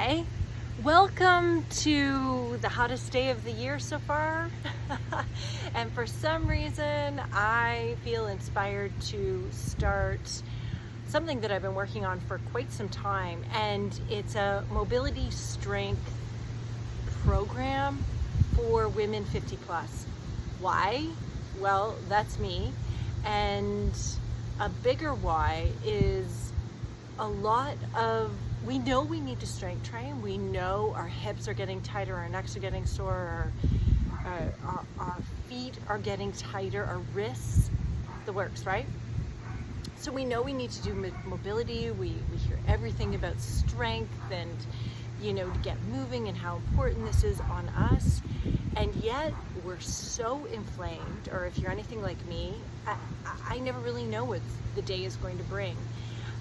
Hi, welcome to the hottest day of the year so far. And for some reason, I feel inspired to start something that I've been working on for quite some time, and it's a mobility strength program for women 50 plus. Why? Well, that's me. And a bigger why is we know we need to strength train. We know our hips are getting tighter, our necks are getting sore, our feet are getting tighter, our wrists, the works, right? So we know we need to do mobility. We hear everything about strength and, to get moving and how important this is on us. And yet we're so inflamed, or if you're anything like me, I never really know what the day is going to bring.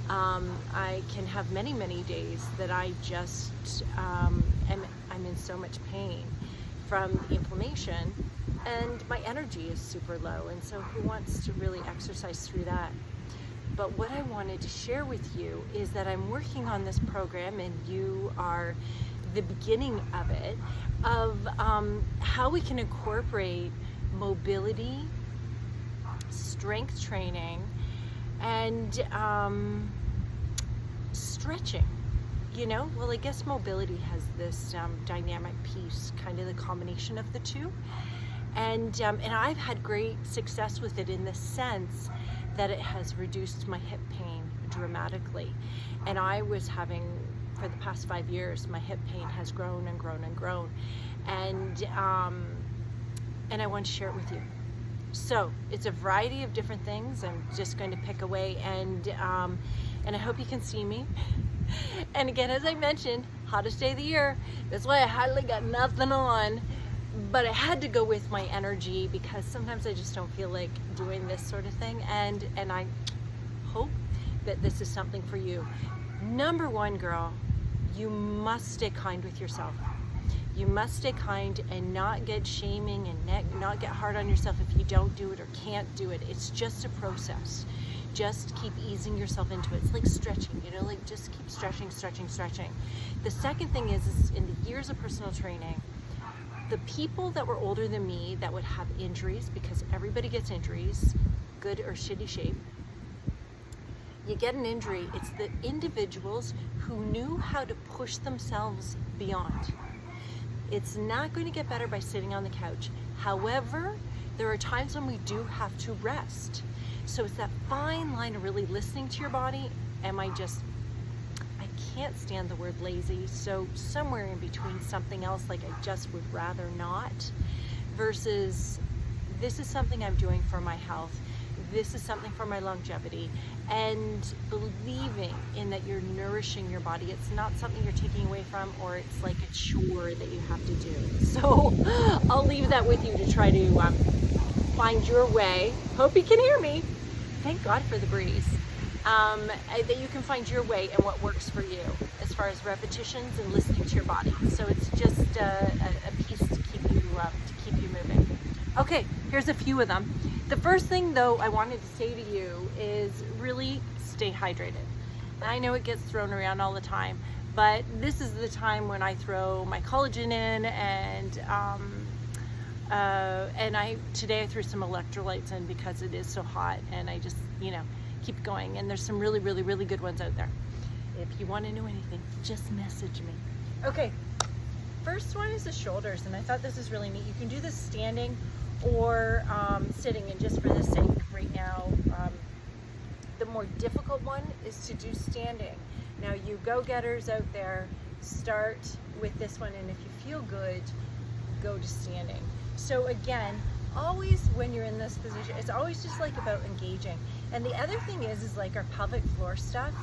I can have many days that I just I'm in so much pain from the inflammation, and my energy is super low, and so who wants to really exercise through that? But what I wanted to share with you is that I'm working on this program, and you are the beginning of it, of how we can incorporate mobility, strength training, and stretching. Well, I guess mobility has this dynamic piece, kind of the combination of the two, and I've had great success with it in the sense that it has reduced my hip pain dramatically. And I was having, for the past 5 years, my hip pain has grown and grown and grown, and I want to share it with you. So it's a variety of different things. I'm just going to pick away, and I hope you can see me. And again, as I mentioned, hottest day of the year. That's why I hardly got nothing on, but I had to go with my energy because sometimes I just don't feel like doing this sort of thing. And I hope that this is something for you. Number one, girl, you must stay kind with yourself. You must stay kind and not get shaming and not get hard on yourself if you don't do it or can't do it. It's just a process. Just keep easing yourself into it. It's like stretching, like just keep stretching. The second thing is in the years of personal training, the people that were older than me that would have injuries, because everybody gets injuries, good or shitty shape, you get an injury, it's the individuals who knew how to push themselves beyond. It's not going to get better by sitting on the couch. However, there are times when we do have to rest. So it's that fine line of really listening to your body. I can't stand the word lazy, so somewhere in between something else like I just would rather not, versus this is something I'm doing for my health. This is something for my longevity, and believing in that you're nourishing your body. It's not something you're taking away from, or it's like a chore that you have to do. So I'll leave that with you to try to find your way. Hope you can hear me. Thank God for the breeze. That you can find your way and what works for you as far as repetitions and listening to your body. So it's just a piece to keep you moving. Okay, here's a few of them. The first thing, though, I wanted to say to you is really stay hydrated. I know it gets thrown around all the time, but this is the time when I throw my collagen in, and today I threw some electrolytes in because it is so hot, and I just keep going. And there's some really good ones out there. If you want to know anything, just message me. Okay, first one is the shoulders, and I thought this is really neat. You can do this standing or sitting, and just for the sake right now, the more difficult one is to do standing. Now, you go-getters out there, start with this one, and if you feel good, go to standing. So again, always when you're in this position, it's always just like about engaging. And the other thing is like our pelvic floor stuff,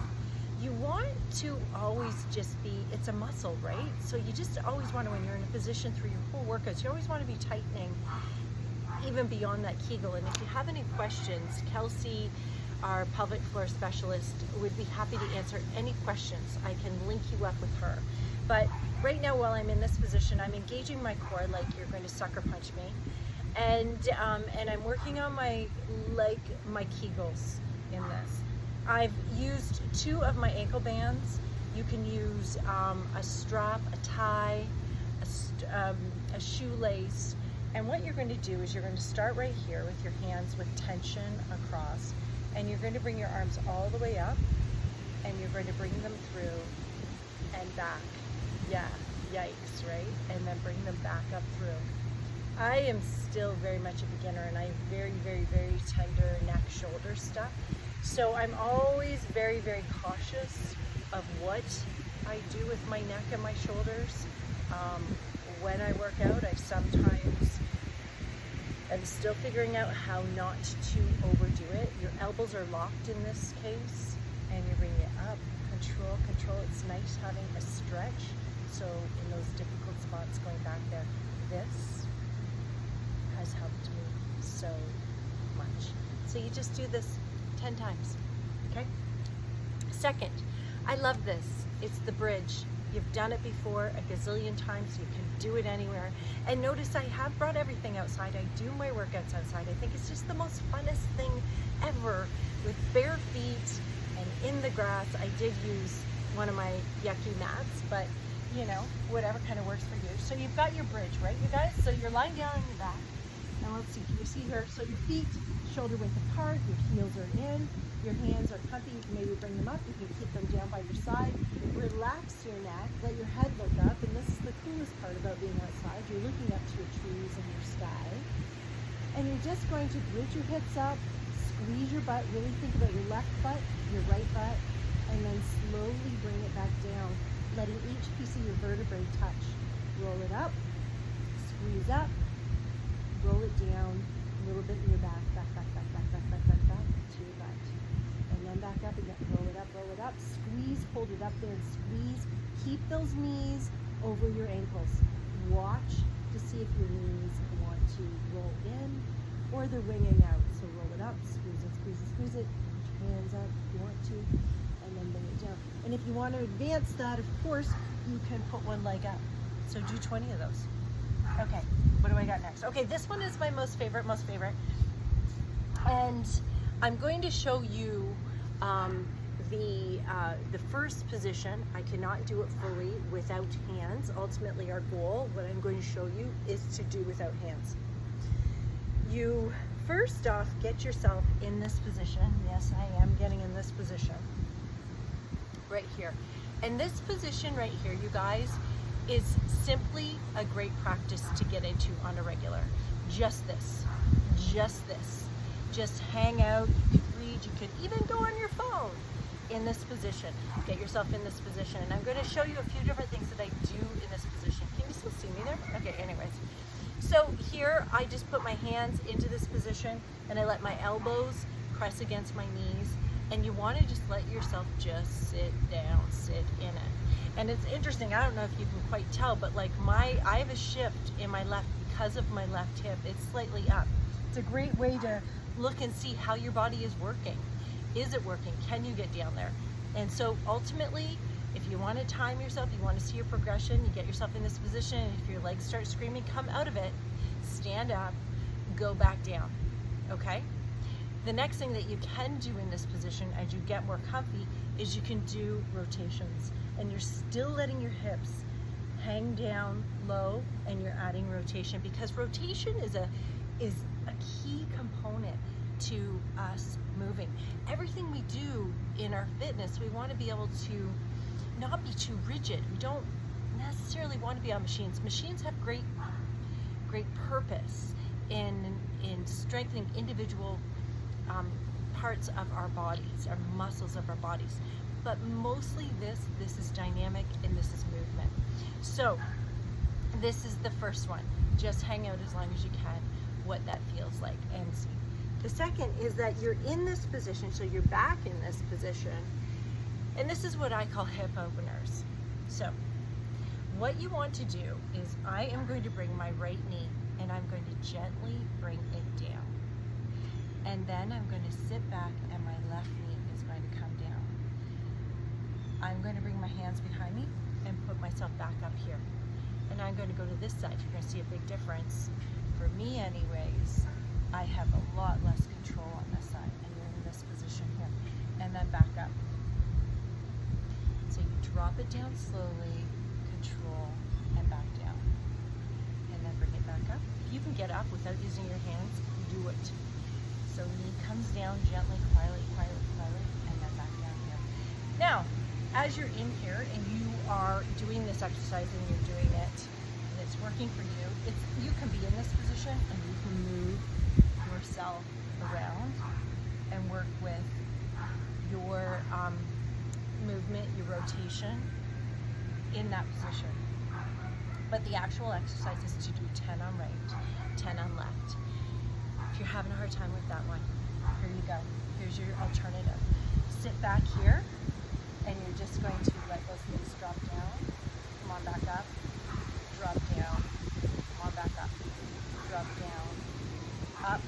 you want to always just be, it's a muscle, right? So you just always want to, when you're in a position through your whole workouts, you always want to be tightening even beyond that Kegel. And if you have any questions, Kelsey, our pelvic floor specialist, would be happy to answer any questions. I can link you up with her. But right now, while I'm in this position, I'm engaging my core like you're going to sucker punch me. And I'm working on my Kegels in this. I've used 2 of my ankle bands You can use a strap, a tie, a shoelace. And what you're going to do is you're going to start right here with your hands with tension across, and you're going to bring your arms all the way up, and you're going to bring them through and back. Yeah, yikes, right? And then bring them back up through. I am still very much a beginner, and I have very, very, very tender neck, shoulder stuff. So I'm always very, very cautious of what I do with my neck and my shoulders. When I work out, I sometimes am still figuring out how not to overdo it. Your elbows are locked in this case, and you're bringing it up. Control, control. It's nice having a stretch. So in those difficult spots going back there, this has helped me so much. So you just do this 10 times, okay? Second, I love this. It's the bridge. You've done it before a gazillion times. You can do it anywhere. And notice I have brought everything outside. I do my workouts outside. I think it's just the most funnest thing ever, with bare feet and in the grass. I did use one of my yucky mats, but you know, whatever kind of works for you. So you've got your bridge, right, you guys? So you're lying down on your back. Now let's see, can you see here? So your feet shoulder width apart, your heels are in, your hands are comfy. You can maybe bring them up, you can keep them down by your side. Relax your neck, let your head look up, and this is the coolest part about being outside. You're looking up to your trees and your sky. And you're just going to bridge your hips up, squeeze your butt, really think about your left butt, your right butt, and then slowly bring it back down, letting each piece of your vertebrae touch. Roll it up, squeeze up, roll it down, a little bit in your back, back to your butt. And then back up again, roll it up, squeeze, hold it up there and squeeze. Keep those knees over your ankles. Watch to see if your knees want to roll in or they're winging out. So roll it up, squeeze it, squeeze it, squeeze it. Put your hands up if you want to, and then bring it down. And if you want to advance that, of course, you can put one leg up. So do 20 of those. Okay, what do I got next? Okay, this one is my most favorite. And I'm going to show you the first position. I cannot do it fully without hands. Ultimately, our goal, what I'm going to show you, is to do without hands. You first off get yourself in this position. Yes, I am getting in this position right here. And this position right here, you guys, is simply a great practice to get into on a regular. Just this. Just hang out, you could read, you could even go on your phone in this position. Get yourself in this position. And I'm going to show you a few different things that I do in this position. Can you still see me there? Okay, anyways. So here I just put my hands into this position and I let my elbows press against my knees. And you want to just let yourself just sit down, sit in it. And it's interesting, I don't know if you can quite tell, but like I have a shift in my left because of my left hip. It's slightly up. It's a great way to look and see how your body is working. Is it working? Can you get down there? And so ultimately, if you want to time yourself, you want to see your progression, you get yourself in this position, and if your legs start screaming, come out of it, stand up, go back down, okay? The next thing that you can do in this position as you get more comfy is you can do rotations, and you're still letting your hips hang down low and you're adding rotation, because rotation is a key component to us moving. Everything we do in our fitness, we want to be able to not be too rigid. We don't necessarily want to be on machines. Machines have great purpose in strengthening individual parts of our bodies, our muscles of our bodies. But mostly this is dynamic and this is movement. So this is the first one. Just hang out as long as you can, what that feels like, and see. The second is that you're in this position, so you're back in this position, and this is what I call hip openers. So what you want to do is I am going to bring my right knee and I'm going to gently bring it down. And then I'm going to sit back and my left knee is going to come down. I'm going to bring my hands behind me and put myself back up here. And I'm going to go to this side. You're going to see a big difference. For me anyways, I have a lot less control on this side, and you're in this position here. And then back up. So So you drop it down slowly, control, and back down. And then bring it back up. If you can get up without using your hands, do it. So knee comes down gently, quietly, and then back down here. Now, as you're in here and you are doing this exercise and you're doing it, and it's working for you, you can be in this position and you can move yourself around and work with your movement, your rotation in that position. But the actual exercise is to do 10 on right, 10 on left. If you're having a hard time with that one, here you go. Here's your alternative. Sit back here, and you're just going to let those knees drop down. Come on back up. Drop down. Come on back up. Drop down. Up.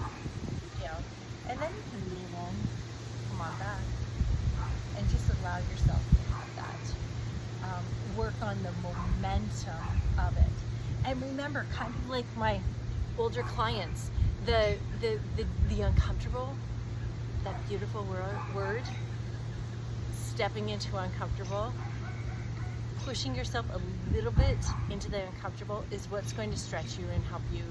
Down. And then you can lean in. Come on back. And just allow yourself to have that. Work on the momentum of it. And remember, kind of like my older clients, the uncomfortable, that beautiful word, stepping into uncomfortable, pushing yourself a little bit into the uncomfortable is what's going to stretch you and help you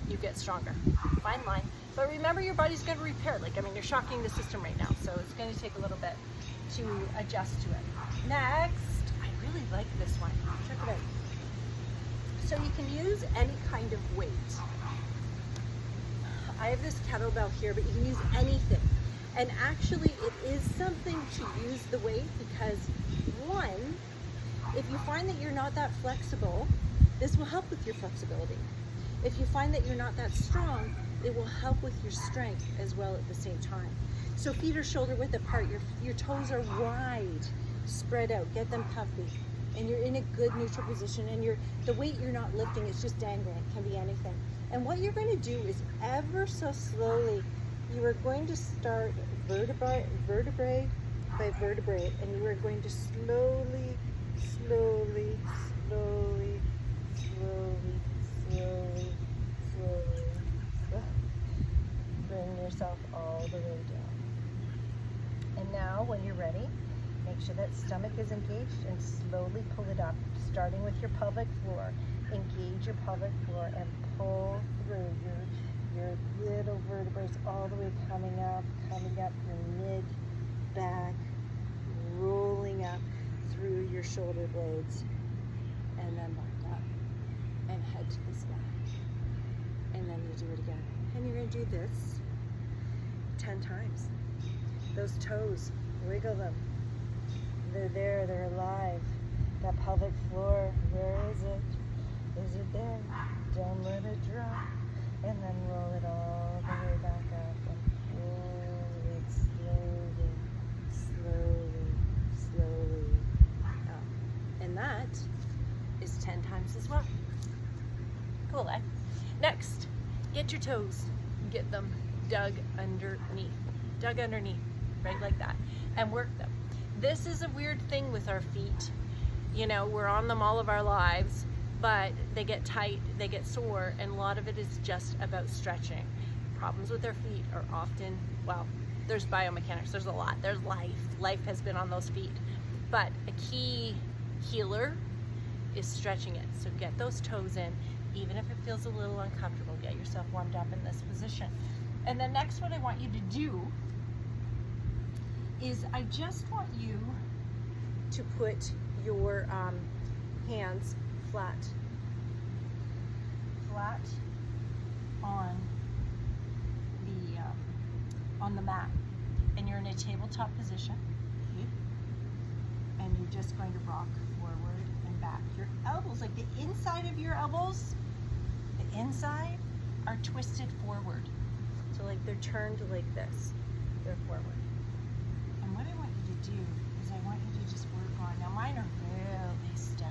you get stronger. Fine line. But remember, your body's going to repair. You're shocking the system right now, so it's going to take a little bit to adjust to it. Next, I really like this one. Check it out. So you can use any kind of weight. I have this kettlebell here, but you can use anything. And actually, it is something to use the weight because, one, if you find that you're not that flexible, this will help with your flexibility. If you find that you're not that strong, it will help with your strength as well at the same time. So feet are shoulder width apart, your toes are wide, spread out, get them comfy. And you're in a good neutral position, and the weight you're not lifting is just dangling. It can be anything. And what you're going to do is ever so slowly, you are going to start vertebrae by vertebrae, and you are going to slowly bring yourself all the way down. And now when you're ready, make sure that stomach is engaged and slowly pull it up, starting with your pelvic floor. Engage your pelvic floor and pull through your little vertebrae all the way coming up your mid, back, rolling up through your shoulder blades, and then back up and head to the sky. And then you do it again. And you're going to do this 10 times. Those toes, wiggle them. They're there, they're alive. That pelvic floor, where is it? Is it there? Don't let it drop. And then roll it all the way back up and pull it slowly up. And that is 10 times as well. Cool, eh? Next, get your toes, get them dug underneath, right like that, and work them. This is a weird thing with our feet. You know, we're on them all of our lives, but they get tight, they get sore, and a lot of it is just about stretching. Problems with our feet are often, well, there's biomechanics, there's a lot, there's life. Life has been on those feet. But a key healer is stretching it. So get those toes in, even if it feels a little uncomfortable. Get yourself warmed up in this position. And then next, what I want you to do is I just want you to put your hands flat on the mat, and you're in a tabletop position, and you're just going to rock forward and back. Your elbows, like the inside of your elbows, the inside are twisted forward, so like they're turned like this, they're forward. And what I want you to do is I want you to just work on, now mine are really stiff.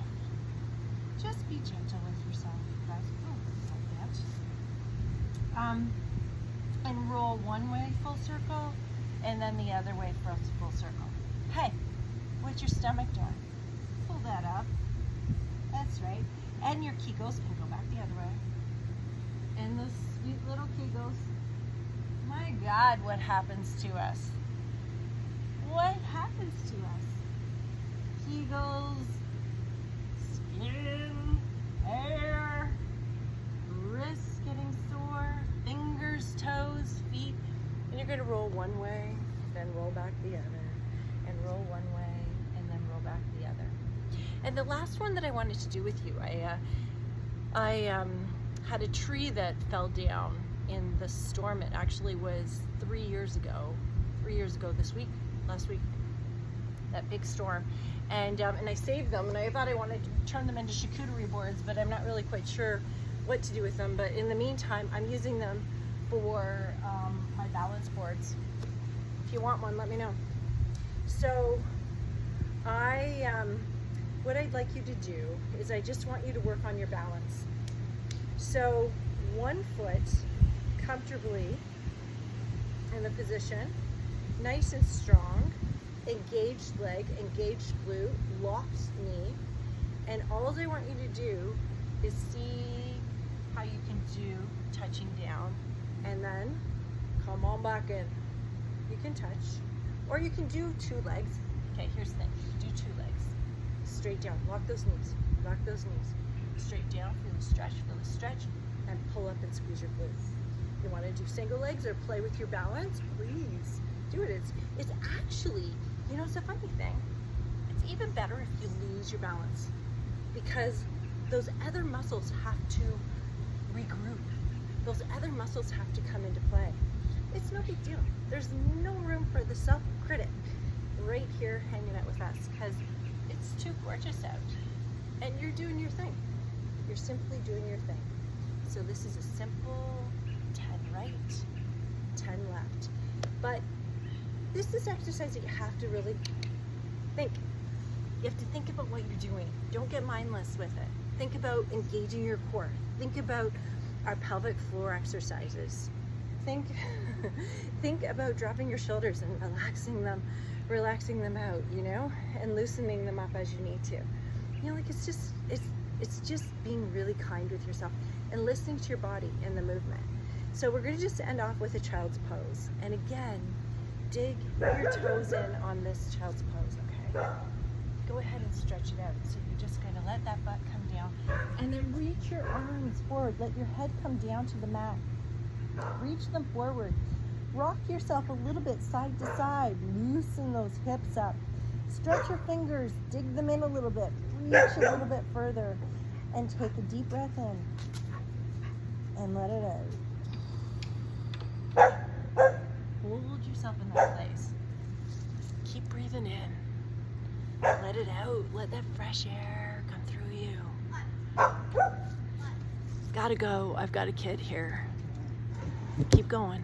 Just be gentle with yourself, guys. Like that. And roll one way full circle, and then the other way for a full circle. Hey, what's your stomach doing? Pull that up. That's right. And your kegels, and go back the other way. And those sweet little kegels. My God, what happens to us? What happens to us? Kegels, skin, hair, wrists getting sore, fingers, toes, feet. And you're going to roll one way, then roll back the other, and roll one way, and then roll back the other. And the last one that I wanted to do with you, I had a tree that fell down in the storm. It actually was 3 years ago last week, that big storm. And I saved them, and I thought I wanted to turn them into charcuterie boards, but I'm not really quite sure what to do with them. But in the meantime, I'm using them for my balance boards. If you want one, let me know. So what I'd like you to do is I just want you to work on your balance. So 1 foot comfortably in the position, nice and strong, engaged leg, engaged glute, locked knee, and all I want you to do is see how you can do touching down, and then come on back in. You can touch, or you can do 2 legs. Okay, here's the thing, do 2 legs. Straight down, lock those knees, straight down, feel the stretch, and pull up and squeeze your glutes. You want to do single legs or play with your balance, please do it. It's actually, you know, it's a funny thing. It's even better if you lose your balance, because those other muscles have to regroup. Those other muscles have to come into play. It's no big deal. There's no room for the self-critic right here hanging out with us, because it's too gorgeous out. And you're doing your thing. You're simply doing your thing. So this is a simple 10 right, 10 left. But this is exercise that you have to really think. You have to think about what you're doing. Don't get mindless with it. Think about engaging your core. Think about our pelvic floor exercises. Think about dropping your shoulders and relaxing them out, you know, and loosening them up as you need to. You know, like it's just being really kind with yourself and listening to your body and the movement. So we're going to just end off with a child's pose. And again, dig your toes in on this child's pose, okay? Go ahead and stretch it out. So you're just going to let that butt come down, and then reach your arms forward. Let your head come down to the mat. Reach them forward. Rock yourself a little bit side to side. Loosen those hips up. Stretch your fingers. Dig them in a little bit. Reach a little bit further. And take a deep breath in. And let it out. Hold yourself in that place. Keep breathing in. Let it out. Let that fresh air come through you. Gotta go. I've got a kid here. Keep going.